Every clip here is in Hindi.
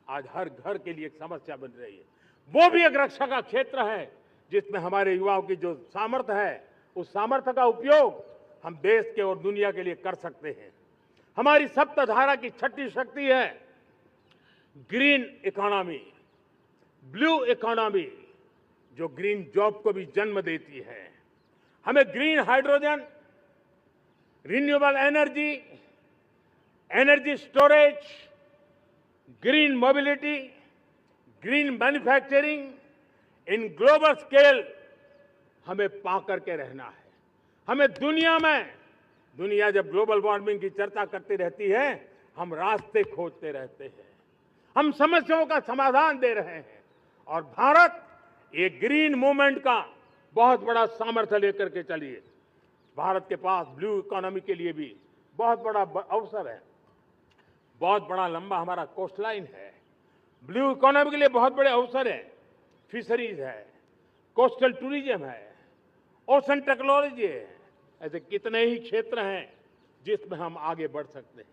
आज हर घर के लिए एक समस्या बन रही है। वो भी एक रक्षा का क्षेत्र है जिसमें हमारे युवाओं की जो सामर्थ्य है, उस सामर्थ्य का उपयोग हम देश के और दुनिया के लिए कर सकते हैं। हमारी सप्तधारा की छठी शक्ति है ग्रीन इकोनॉमी, ब्लू इकोनॉमी, जो ग्रीन जॉब को भी जन्म देती है। हमें green hydrogen, renewable energy, energy storage, green mobility, green manufacturing in global scale हमें पा करके रहना है। हमें दुनिया जब ग्लोबल वार्मिंग की चर्चा करती रहती है, हम रास्ते खोजते रहते हैं, हम समस्याओं का समाधान दे रहे हैं। और भारत ये ग्रीन मूवमेंट का बहुत बड़ा सामर्थ्य लेकर के चलिए। भारत के पास ब्लू इकोनॉमी के लिए भी बहुत बड़ा अवसर है। बहुत बड़ा लंबा हमारा कोस्ट लाइन है। ब्लू इकोनॉमी के लिए बहुत बड़े अवसर हैं। फिशरीज है, कोस्टल टूरिज्म है, ओशन टेक्नोलॉजी है। ऐसे कितने ही क्षेत्र हैं जिसमें हम आगे बढ़ सकते हैं।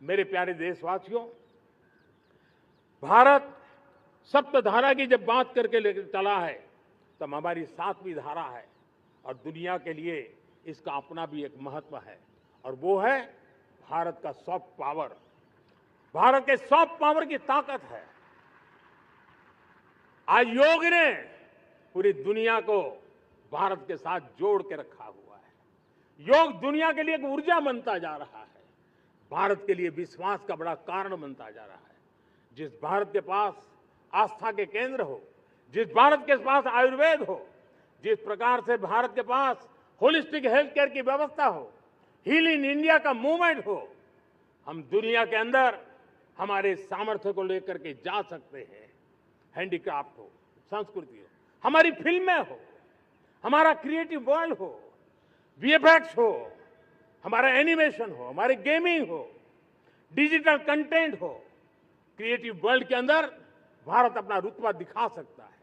मेरे प्यारे देशवासियों, भारत सप्तधारा की जब बात करके लेकर चला है, तब हमारी 7वीं धारा है और दुनिया के लिए इसका अपना भी एक महत्व है, और वो है भारत का सॉफ्ट पावर। भारत के सॉफ्ट पावर की ताकत है। आज योग ने पूरी दुनिया को भारत के साथ जोड़ के रखा हुआ है। योग दुनिया के लिए एक ऊर्जा बनता जा रहा है, भारत के लिए विश्वास का बड़ा कारण बनता जा रहा है। जिस भारत के पास आस्था के केंद्र हो, जिस भारत के पास आयुर्वेद हो, जिस प्रकार से भारत के पास होलिस्टिक हेल्थ केयर की व्यवस्था हो, हील इन इंडिया का मूवमेंट हो, हम दुनिया के अंदर हमारे सामर्थ्य को लेकर के जा सकते हैं। हैंडीक्राफ्ट हो, संस्कृति हो, हमारी फिल्में हो, हमारा क्रिएटिव वर्ल्ड हो, वीएफएक्स हो, हमारा एनिमेशन हो, हमारी गेमिंग हो, डिजिटल कंटेंट हो, क्रिएटिव वर्ल्ड के अंदर भारत अपना रुतबा दिखा सकता है।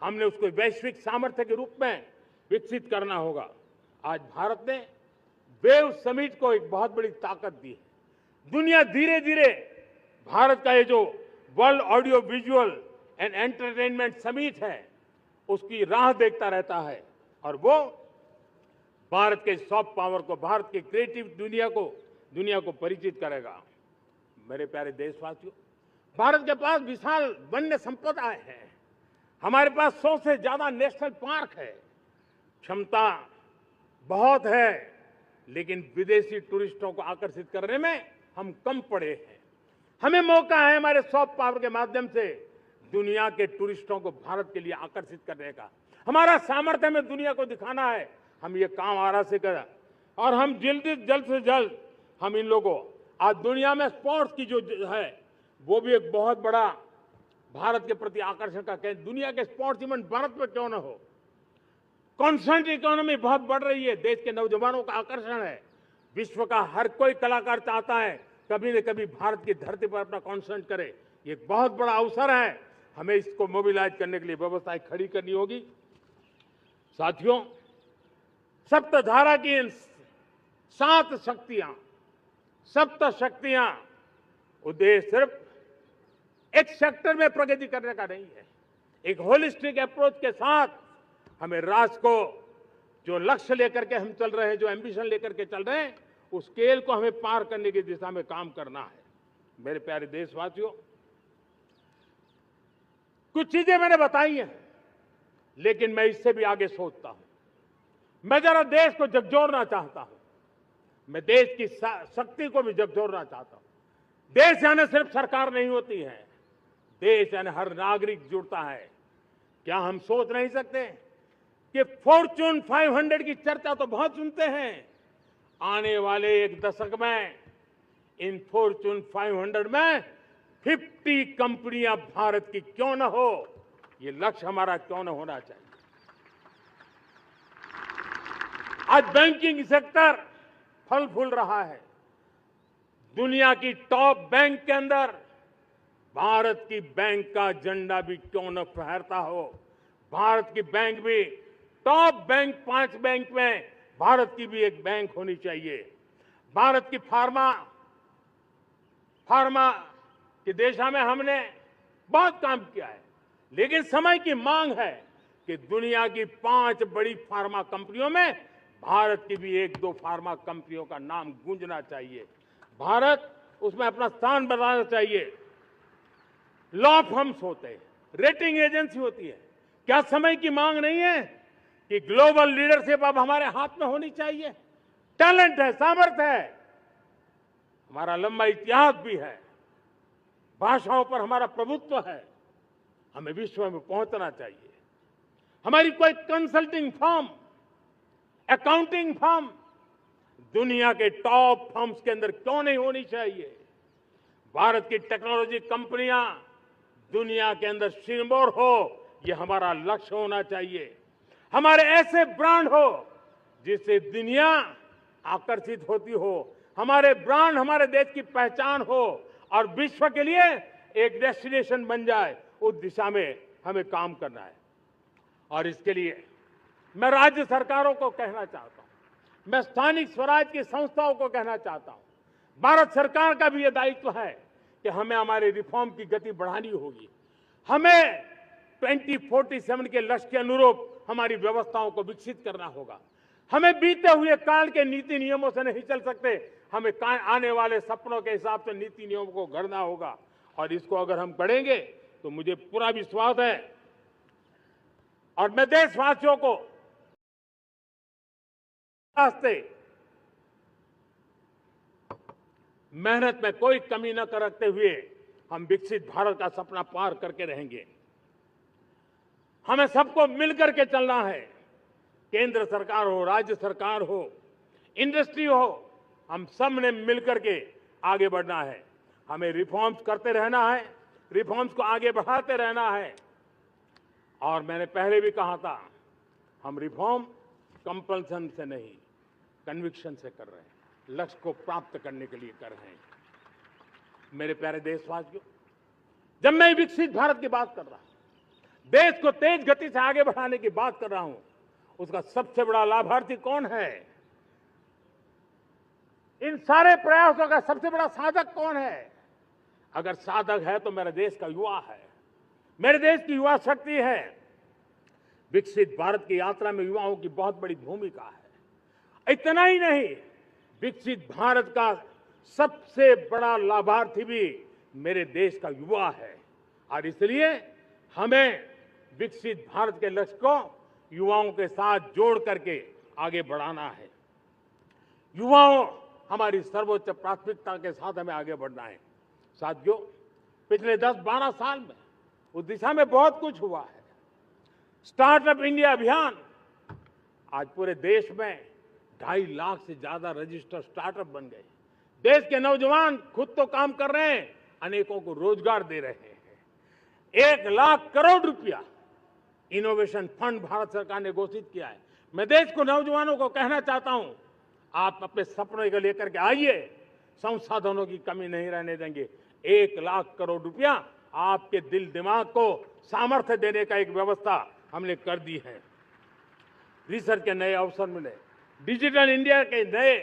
हमने उसको वैश्विक सामर्थ्य के रूप में विकसित करना होगा। आज भारत ने वेव समिट को एक बहुत बड़ी ताकत दी है। दुनिया धीरे धीरे भारत का ये जो world audio visual and entertainment summit है, उसकी राह देखता रहता है, और वो भारत के सॉफ्ट पावर को, भारत के क्रिएटिव दुनिया को परिचित करेगा। मेरे प्यारे देशवासियों, भारत के पास विशाल वन्य संपदा है। हमारे पास 100 से ज्यादा नेशनल पार्क है। क्षमता बहुत है, लेकिन विदेशी टूरिस्टों को आकर्षित करने में हम कम पड़े हैं। हमें मौका है हमारे सॉफ्ट पावर के माध्यम से दुनिया के टूरिस्टों को भारत के लिए आकर्षित करने का। हमारा सामर्थ्य हमें दुनिया को दिखाना है। हम ये काम आरा से करें, और हम जल्द से जल्द हम इन लोगों, आज दुनिया में स्पोर्ट्स की जो है, वो भी एक बहुत बड़ा भारत के प्रति आकर्षण का केंद्र। दुनिया के स्पोर्ट्स इवेंट भारत में क्यों ना हो। कॉन्स्टेंट इकोनॉमी बहुत बढ़ रही है, देश के नौजवानों का आकर्षण है। विश्व का हर कोई कलाकार चाहता है कभी न कभी भारत की धरती पर अपना कॉन्सर्ट करे। ये एक बहुत बड़ा अवसर है। हमें इसको मोबिलाइज करने के लिए व्यवस्थाएं खड़ी करनी होगी। साथियों, सप्तधारा की 7 शक्तियां, सप्त शक्तियां, उद्देश्य सिर्फ एक सेक्टर में प्रगति करने का नहीं है। एक होलिस्टिक अप्रोच के साथ हमें राष्ट्र को जो लक्ष्य लेकर के हम चल रहे हैं, जो एम्बिशन लेकर के चल रहे हैं, उस स्केल को हमें पार करने की दिशा में काम करना है। मेरे प्यारे देशवासियों, कुछ चीजें मैंने बताई हैं, लेकिन मैं इससे भी आगे सोचता हूं। मैं जरा देश को झकझोरना चाहता हूं। मैं देश की शक्ति को भी झकझोरना चाहता हूं। देश यानी सिर्फ सरकार नहीं होती है, देश यानी हर नागरिक जुड़ता है। क्या हम सोच नहीं सकते कि फॉर्च्यून 500 की चर्चा तो बहुत सुनते हैं। आने वाले एक दशक में इन फॉर्च्यून 500 में 50 कंपनियां भारत की क्यों न हो, ये लक्ष्य हमारा क्यों न होना चाहिए। आज बैंकिंग सेक्टर फल फूल रहा है। दुनिया की टॉप बैंक के अंदर भारत की बैंक का झंडा भी क्यों न फहरता हो। भारत की बैंक भी टॉप बैंक 5 बैंक में भारत की भी एक बैंक होनी चाहिए। भारत की फार्मा कि देशा में हमने बहुत काम किया है, लेकिन समय की मांग है कि दुनिया की 5 बड़ी फार्मा कंपनियों में भारत की भी 1-2 फार्मा कंपनियों का नाम गूंजना चाहिए। भारत उसमें अपना स्थान बनाना चाहिए। लॉ फर्म्स होते हैं, रेटिंग एजेंसी होती है। क्या समय की मांग नहीं है कि ग्लोबल लीडरशिप अब हमारे हाथ में होनी चाहिए? टैलेंट है, सामर्थ्य है, हमारा लंबा इतिहास भी है, भाषाओं पर हमारा प्रभुत्व है, हमें विश्व में पहुंचना चाहिए। हमारी कोई कंसल्टिंग फर्म, अकाउंटिंग फर्म दुनिया के टॉप फर्म्स के अंदर क्यों नहीं होनी चाहिए? भारत की टेक्नोलॉजी कंपनियां दुनिया के अंदर सिरमौर हो, ये हमारा लक्ष्य होना चाहिए। हमारे ऐसे ब्रांड हो जिससे दुनिया आकर्षित होती हो, हमारे ब्रांड हमारे देश की पहचान हो और विश्व के लिए एक डेस्टिनेशन बन जाए, उस दिशा में हमें काम करना है। और इसके लिए मैं राज्य सरकारों को कहना चाहता हूं, मैं स्थानिक स्वराज की संस्थाओं को कहना चाहता हूं, भारत सरकार का भी यह दायित्व है कि हमें हमारे रिफॉर्म की गति बढ़ानी होगी। हमें 2047 के लक्ष्य के अनुरूप हमारी व्यवस्थाओं को विकसित करना होगा। हमें बीते हुए काल के नीति नियमों से नहीं चल सकते, हमें आने वाले सपनों के हिसाब से नीति नियमों को गढ़ना होगा। और इसको अगर हम करेंगे तो मुझे पूरा विश्वास है और मैं देशवासियों को रास्ते मेहनत में कोई कमी न करते हुए हम विकसित भारत का सपना पार करके रहेंगे। हमें सबको मिलकर के चलना है, केंद्र सरकार हो, राज्य सरकार हो, इंडस्ट्री हो, हम सब ने मिलकर के आगे बढ़ना है। हमें रिफॉर्म्स करते रहना है, रिफॉर्म्स को आगे बढ़ाते रहना है। और मैंने पहले भी कहा था, हम रिफॉर्म कंपल्सन से नहीं, कन्विक्शन से कर रहे हैं, लक्ष्य को प्राप्त करने के लिए कर रहे हैं। मेरे प्यारे देशवासियों, जब मैं विकसित भारत की बात कर रहा हूं, देश को तेज गति से आगे बढ़ाने की बात कर रहा हूं, उसका सबसे बड़ा लाभार्थी कौन है? इन सारे प्रयासों का सबसे बड़ा साधक कौन है? अगर साधक है तो मेरे देश का युवा है, मेरे देश की युवा शक्ति है। विकसित भारत की यात्रा में युवाओं की बहुत बड़ी भूमिका है। इतना ही नहीं, विकसित भारत का सबसे बड़ा लाभार्थी भी मेरे देश का युवा है। और इसलिए हमें विकसित भारत के लक्ष्य को युवाओं के साथ जोड़ करके आगे बढ़ाना है। युवाओं हमारी सर्वोच्च प्राथमिकता के साथ हमें आगे बढ़ना है। साथियों, पिछले 10-12 साल में उस दिशा में बहुत कुछ हुआ है। स्टार्टअप इंडिया अभियान, आज पूरे देश में 2.5 लाख से ज्यादा रजिस्टर्ड स्टार्टअप बन गए। देश के नौजवान खुद तो काम कर रहे हैं, अनेकों को रोजगार दे रहे हैं। 1 लाख करोड़ रुपया इनोवेशन फंड भारत सरकार ने घोषित किया है। मैं देश को, नौजवानों को कहना चाहता हूं, आप अपने सपनों को लेकर के आइए, संसाधनों की कमी नहीं रहने देंगे। 1 लाख करोड़ रुपया आपके दिल दिमाग को सामर्थ्य देने का एक व्यवस्था हमने कर दी है। रिसर्च के नए अवसर मिले, डिजिटल इंडिया के नए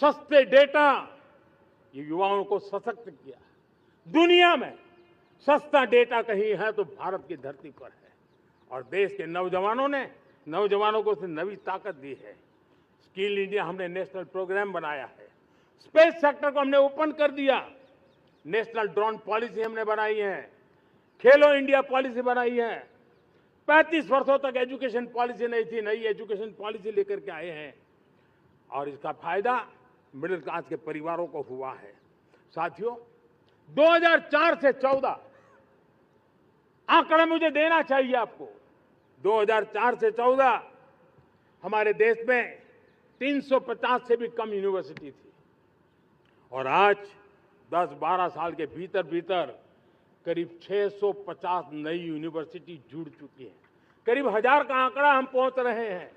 सस्ते डेटा, ये युवाओं को सशक्त किया। दुनिया में सस्ता डेटा कहीं है तो भारत की धरती पर है। और देश के नौजवानों को नई ताकत दी है। स्किल इंडिया हमने नेशनल प्रोग्राम बनाया है। स्पेस सेक्टर को हमने ओपन कर दिया। नेशनल ड्रोन पॉलिसी हमने बनाई है। खेलो इंडिया पॉलिसी बनाई है। 35 वर्षों तक एजुकेशन पॉलिसी नहीं थी, नई एजुकेशन पॉलिसी लेकर के आए हैं। और इसका फायदा मिडिल क्लास के परिवारों को हुआ है। साथियों, 2004 से 14 आंकड़ा मुझे देना चाहिए आपको। 2004 से 14 हमारे देश में 350 से भी कम यूनिवर्सिटी थी और आज 10-12 साल के भीतर भीतर करीब 650 नई यूनिवर्सिटी जुड़ चुकी है। करीब 1000 का आंकड़ा हम पहुंच रहे हैं।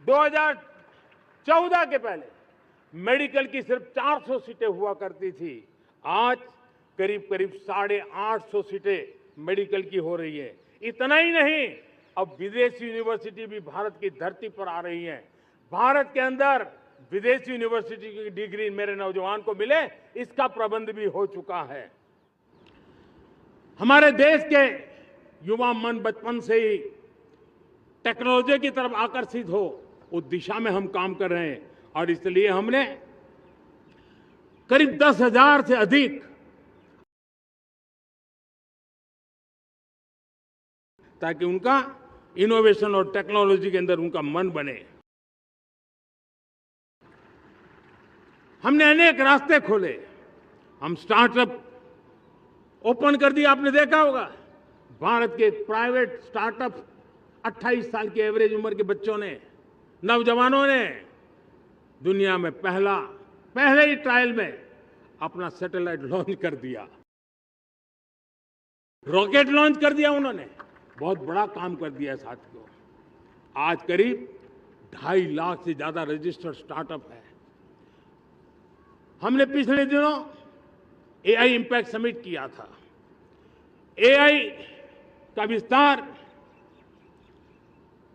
2014 के पहले मेडिकल की सिर्फ 400 सीटें हुआ करती थी, आज करीब 850 सीटें मेडिकल की हो रही है। इतना ही नहीं, अब विदेशी यूनिवर्सिटी भी भारत की धरती पर आ रही हैं। भारत के अंदर विदेशी यूनिवर्सिटी की डिग्री मेरे नौजवान को मिले, इसका प्रबंध भी हो चुका है। हमारे देश के युवा मन बचपन से ही टेक्नोलॉजी की तरफ आकर्षित हो, उस दिशा में हम काम कर रहे हैं और इसलिए हमने करीब 10,000 से अधिक ताकि उनका इनोवेशन और टेक्नोलॉजी के अंदर उनका मन बने। हमने अनेक रास्ते खोले, हम स्टार्टअप ओपन कर दिया। आपने देखा होगा भारत के प्राइवेट स्टार्टअप 28 साल की एवरेज उम्र के बच्चों ने, नौजवानों ने दुनिया में पहले ही ट्रायल में अपना सैटेलाइट लॉन्च कर दिया, रॉकेट लॉन्च कर दिया। उन्होंने बहुत बड़ा काम कर दिया साथियों। आज करीब 2.5 लाख से ज्यादा रजिस्टर्ड स्टार्टअप है। हमने पिछले दिनों एआई इंपैक्ट समिट किया था। एआई का विस्तार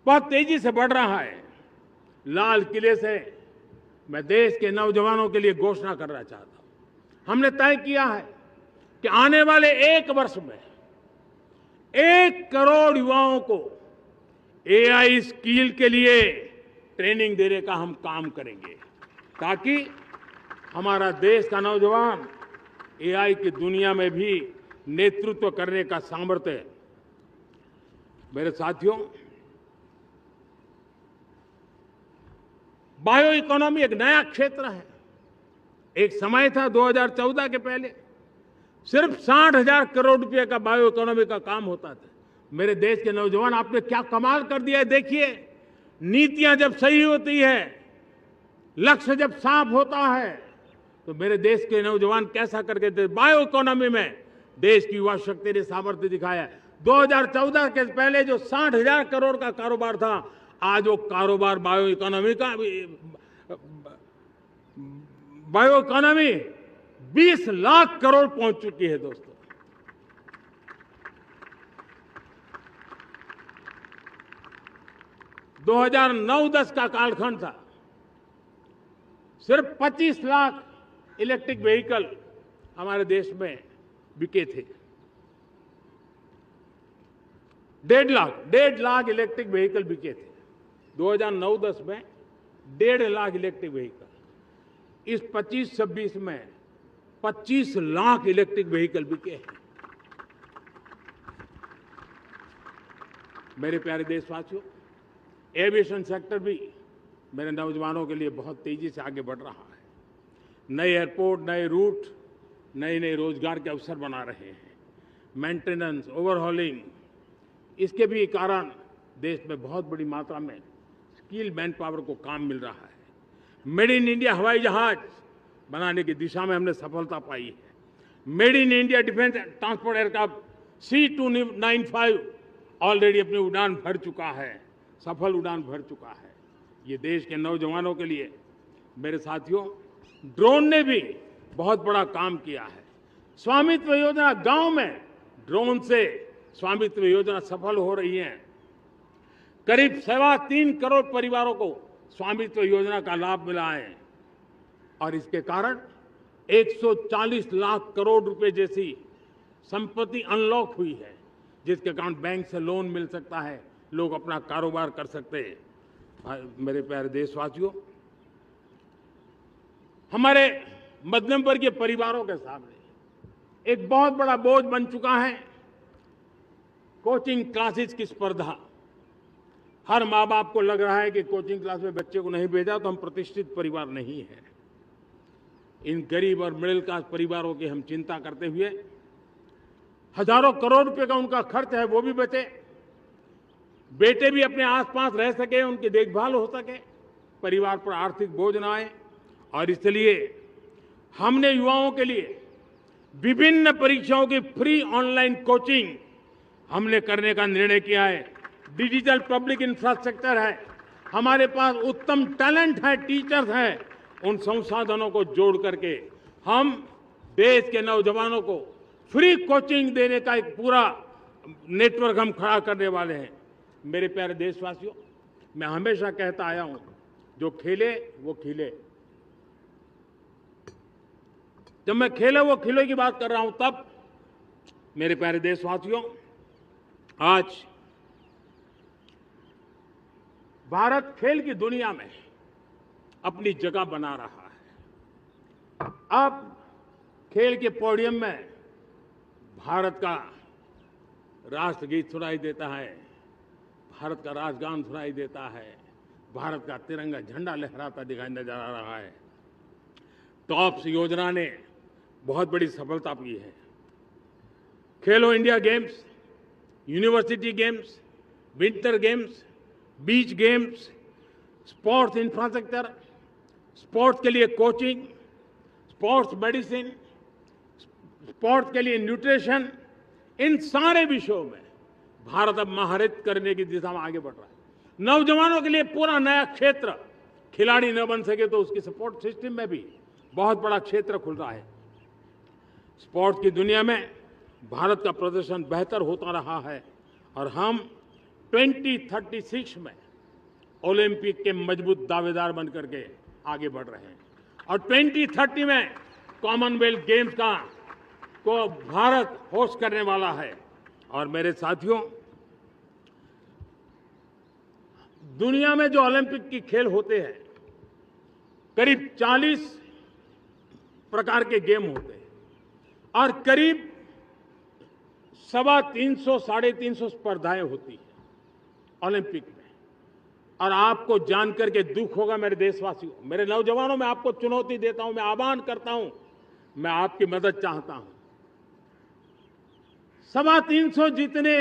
बहुत तेजी से बढ़ रहा है। लाल किले से मैं देश के नौजवानों के लिए घोषणा करना चाहता हूं। हमने तय किया है कि आने वाले 1 वर्ष में 1 करोड़ युवाओं को एआई स्किल के लिए ट्रेनिंग देने का हम काम करेंगे, ताकि हमारा देश का नौजवान एआई की दुनिया में भी नेतृत्व करने का सामर्थ्य। मेरे साथियों, बायो इकोनॉमी एक नया क्षेत्र है। एक समय था 2014 के पहले सिर्फ 60,000 करोड़ रुपए का बायो इकोनॉमी का काम होता था। मेरे देश के नौजवान, आपने क्या कमाल कर दिया है। देखिए, नीतियां जब सही होती है, लक्ष्य जब साफ होता है, तो मेरे देश के नौजवान कैसा करके बायो इकोनॉमी में देश की युवा शक्ति ने सामर्थ्य दिखाया। 2014 के पहले जो 60,000 करोड़ का कारोबार था, आज वो कारोबार बायो इकोनॉमी 20 लाख करोड़ पहुंच चुकी है। दोस्तों, दो 2009-10 का कालखंड था, सिर्फ 25 लाख इलेक्ट्रिक व्हीकल हमारे देश में बिके थे। 1.5 लाख इलेक्ट्रिक व्हीकल बिके थे 2009-10 में। 1.5 लाख इलेक्ट्रिक व्हीकल। इस 25-26 में 25 लाख इलेक्ट्रिक व्हीकल बिके हैं। मेरे प्यारे देशवासियों, एविएशन सेक्टर भी मेरे नौजवानों के लिए बहुत तेजी से आगे बढ़ रहा है। नए एयरपोर्ट, नए रूट, नए रोजगार के अवसर बना रहे हैं। मेंटेनेंस, ओवरहॉलिंग, इसके भी कारण देश में बहुत बड़ी मात्रा में स्किल मैन पावर को काम मिल रहा है। मेड इन इंडिया हवाई जहाज बनाने की दिशा में हमने सफलता पाई है। Made in India defence transport aircraft C295 already अपनी उड़ान भर चुका है, सफल उड़ान भर चुका है। ये देश के नौजवानों के लिए, मेरे साथियों, ड्रोन ने भी बहुत बड़ा काम किया है। स्वामित्व योजना, गांव में ड्रोन से स्वामित्व योजना सफल हो रही है। करीब 3.25 करोड़ परिवारों को स्वामित्व योजना का लाभ मिला है और इसके कारण 140 लाख करोड़ रुपए जैसी संपत्ति अनलॉक हुई है, जिसके कारण बैंक से लोन मिल सकता है, लोग अपना कारोबार कर सकते हैं। मेरे प्यारे देशवासियों, हमारे मध्यम वर्गीय परिवारों के सामने एक बहुत बड़ा बोझ बन चुका है कोचिंग क्लासेस की स्पर्धा। हर माँ बाप को लग रहा है कि कोचिंग क्लास में बच्चे को नहीं भेजा तो हम प्रतिष्ठित परिवार नहीं है। इन गरीब और मिडिल क्लास परिवारों की हम चिंता करते हुए हजारों करोड़ रुपए का उनका खर्च है वो भी बचे, बेटे भी अपने आसपास रह सके, उनकी देखभाल हो सके, परिवार पर आर्थिक बोझ न आए। और इसलिए हमने युवाओं के लिए विभिन्न परीक्षाओं की फ्री ऑनलाइन कोचिंग हमने करने का निर्णय किया है। डिजिटल पब्लिक इंफ्रास्ट्रक्चर है, हमारे पास उत्तम टैलेंट है, टीचर्स हैं, उन संसाधनों को जोड़ करके हम देश के नौजवानों को फ्री कोचिंग देने का एक पूरा नेटवर्क हम खड़ा करने वाले हैं। मेरे प्यारे देशवासियों, मैं हमेशा कहता आया हूं, जो खेले वो खिले। जब मैं खेले वो खिले की बात कर रहा हूं, तब मेरे प्यारे देशवासियों, आज भारत खेल की दुनिया में अपनी जगह बना रहा है। अब खेल के पोडियम में भारत का राष्ट्रगीत सुनाई देता है, भारत का राष्ट्रगान सुनाई देता है, भारत का तिरंगा झंडा लहराता दिखाई नजर आ रहा है। टॉप्स योजना ने बहुत बड़ी सफलता पाई है। खेलो India games, university games, winter games, beach games, sports infrastructure, sports के लिए कोचिंग, स्पोर्ट्स मेडिसिन, स्पोर्ट्स के लिए न्यूट्रिशन, इन सारे विषयों में भारत अब महारत करने की दिशा में आगे बढ़ रहा है। नौजवानों के लिए पूरा नया क्षेत्र, खिलाड़ी न बन सके तो उसकी सपोर्ट सिस्टम में भी बहुत बड़ा क्षेत्र खुल रहा है। स्पोर्ट्स की दुनिया में भारत का प्रदर्शन बेहतर होता रहा है और हम 2036 में ओलंपिक के मजबूत दावेदार बनकर के आगे बढ़ रहे हैं और 2030 में कॉमनवेल्थ गेम्स को भारत होस्ट करने वाला है। और मेरे साथियों, दुनिया में जो ओलंपिक की खेल होते हैं, करीब 40 प्रकार के गेम होते हैं और करीब 350 साढ़े 350 स्पर्धाएं होती हैं ओलंपिक में। और आपको जानकर के दुख होगा मेरे देशवासियों, मेरे नौजवानों, मैं आपको चुनौती देता हूं, मैं आह्वान करता हूं, मैं आपकी मदद चाहता हूं। 350 जितने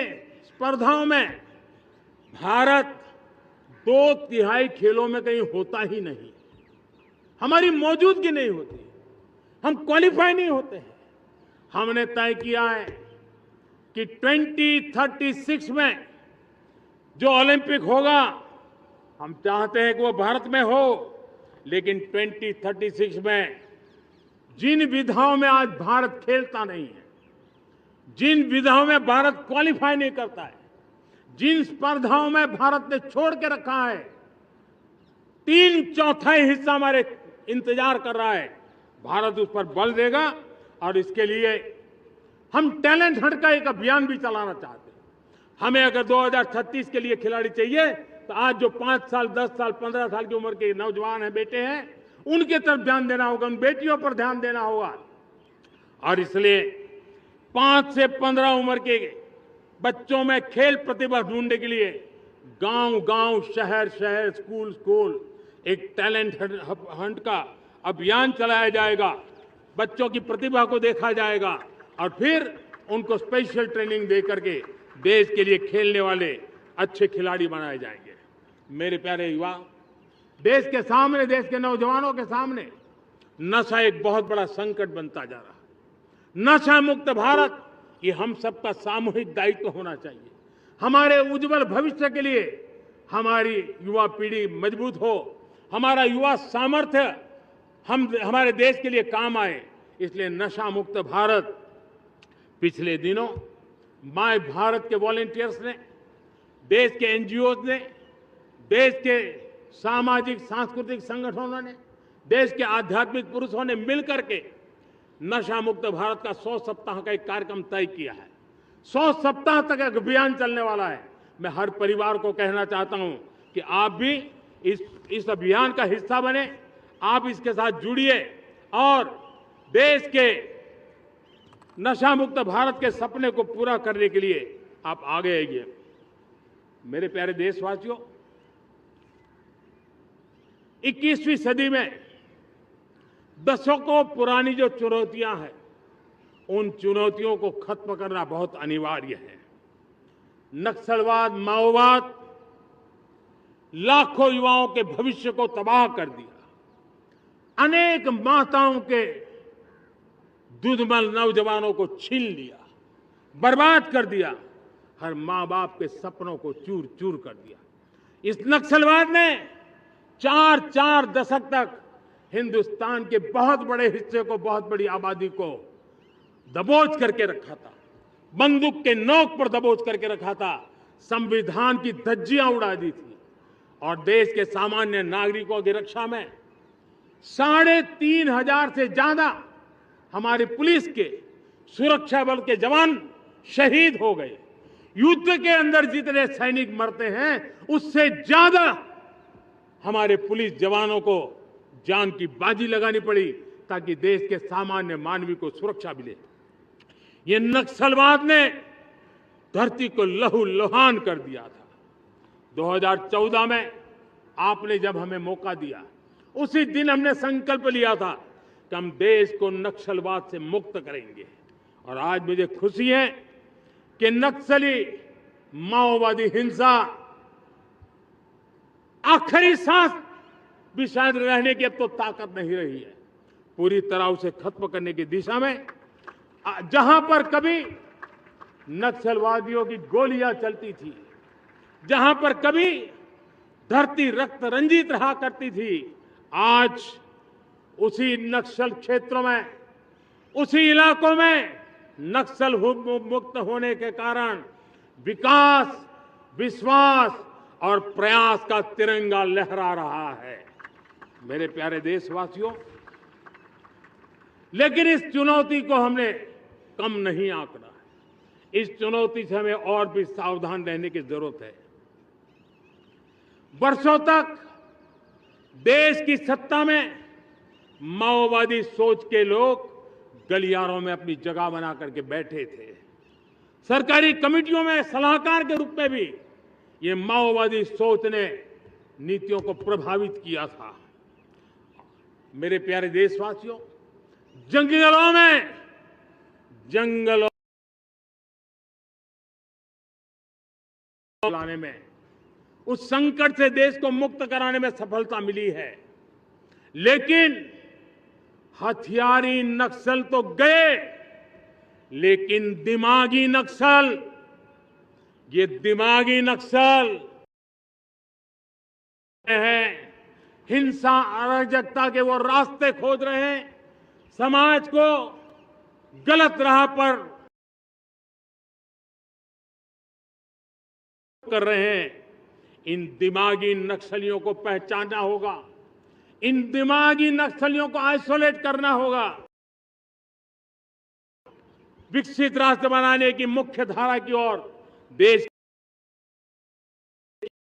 स्पर्धाओं में भारत 2/3 खेलों में कहीं होता ही नहीं, हमारी मौजूदगी नहीं होती, हम क्वालिफाई नहीं होते हैं। हमने तय किया है कि 2036 में जो ओलंपिक होगा, हम चाहते हैं कि वो भारत में हो, लेकिन 2036 में जिन विधाओं में आज भारत खेलता नहीं है, जिन विधाओं में भारत क्वालिफाई नहीं करता है, जिन स्पर्धाओं में भारत ने छोड़ के रखा है, 3/4 हिस्सा हमारे इंतजार कर रहा है। भारत उस पर बल देगा और इसके लिए हम टैलेंट हंट का एक अभियान भी चलाना चाहते हैं। हमें अगर 2036 के लिए खिलाड़ी चाहिए तो आज जो 5 साल, 10 साल, 15 साल की उम्र के नौजवान हैं, बेटे हैं, उनके तरफ ध्यान देना होगा, उन बेटियों पर ध्यान देना होगा। और इसलिए 5 से 15 उम्र के बच्चों में खेल प्रतिभा ढूंढने के लिए गांव-गांव, शहर-शहर, स्कूल-स्कूल एक टैलेंट हंट का अभियान चलाया जाएगा। बच्चों की प्रतिभा को देखा जाएगा और फिर उनको स्पेशल ट्रेनिंग दे करके देश के लिए खेलने वाले अच्छे खिलाड़ी बनाए जाएंगे। मेरे प्यारे युवा, देश के सामने, देश के नौजवानों के सामने नशा एक बहुत बड़ा संकट बनता जा रहा है। नशा मुक्त भारत, ये हम सबका सामूहिक दायित्व होना चाहिए। हमारे उज्जवल भविष्य के लिए हमारी युवा पीढ़ी मजबूत हो, हमारा युवा सामर्थ्य हमारे देश के लिए काम आए, इसलिए नशा मुक्त भारत। पिछले दिनों माय भारत के वॉलंटियर्स ने, देश के एनजीओज ने, देश के सामाजिक सांस्कृतिक संगठनों ने, देश के आध्यात्मिक पुरुषों ने मिलकर के नशा मुक्त भारत का 100 सप्ताह का एक कार्यक्रम तय किया है। 100 सप्ताह तक एक अभियान चलने वाला है। मैं हर परिवार को कहना चाहता हूं कि आप भी इस अभियान का हिस्सा बने, आप इसके साथ जुड़िए और देश के नशा मुक्त भारत के सपने को पूरा करने के लिए आप आगे आइए। मेरे प्यारे देशवासियों, 21वीं सदी में दशकों पुरानी जो चुनौतियां हैं, उन चुनौतियों को खत्म करना बहुत अनिवार्य है। नक्सलवाद, माओवाद लाखों युवाओं के भविष्य को तबाह कर दिया। अनेक माताओं के दूधमल नौजवानों को छीन लिया, बर्बाद कर दिया, हर मां बाप के सपनों को चूर चूर कर दिया। इस नक्सलवाद ने 4 दशक तक हिंदुस्तान के बहुत बड़े हिस्से को, बहुत बड़ी आबादी को दबोच करके रखा था, बंदूक के नोक पर दबोच करके रखा था, संविधान की धज्जियां उड़ा दी थी और देश के सामान्य नागरिकों की रक्षा में 3,500 से ज्यादा हमारी पुलिस के, सुरक्षा बल के जवान शहीद हो गए। युद्ध के अंदर जितने सैनिक मरते हैं उससे ज्यादा हमारे पुलिस जवानों को जान की बाजी लगानी पड़ी ताकि देश के सामान्य मानवी को सुरक्षा मिले। ये नक्सलवाद ने धरती को लहूलुहान कर दिया था। 2014 में आपने जब हमें मौका दिया, उसी दिन हमने संकल्प लिया था कि हम देश को नक्सलवाद से मुक्त करेंगे। और आज मुझे खुशी है कि नक्सली माओवादी हिंसा आखिरी सांस भी शायद रहने की अब तो ताकत नहीं रही है। पूरी तरह उसे खत्म करने की दिशा में जहां पर कभी नक्सलवादियों की गोलियां चलती थी, जहां पर कभी धरती रक्त रंजित रहा करती थी, आज उसी नक्सल क्षेत्रों में, उसी इलाकों में नक्सल मुक्त होने के कारण विकास, विश्वास और प्रयास का तिरंगा लहरा रहा है। मेरे प्यारे देशवासियों, लेकिन इस चुनौती को हमने कम नहीं आंकना है। इस चुनौती से हमें और भी सावधान रहने की जरूरत है। वर्षों तक देश की सत्ता में माओवादी सोच के लोग गलियारों में अपनी जगह बना करके बैठे थे। सरकारी कमेटियों में सलाहकार के रूप में भी ये माओवादी सोच ने नीतियों को प्रभावित किया था। मेरे प्यारे देशवासियों, जंगलों लाने में, उस संकट से देश को मुक्त कराने में सफलता मिली है, लेकिन हथियारी नक्सल तो गए, लेकिन दिमागी नक्सल, ये दिमागी नक्सल है, हिंसा अराजकता के वो रास्ते खोज रहे हैं, समाज को गलत राह पर कर रहे हैं। इन दिमागी नक्सलियों को पहचानना होगा, इन दिमागी नक्सलियों को आइसोलेट करना होगा। विकसित राष्ट्र बनाने की मुख्य धारा की ओर देश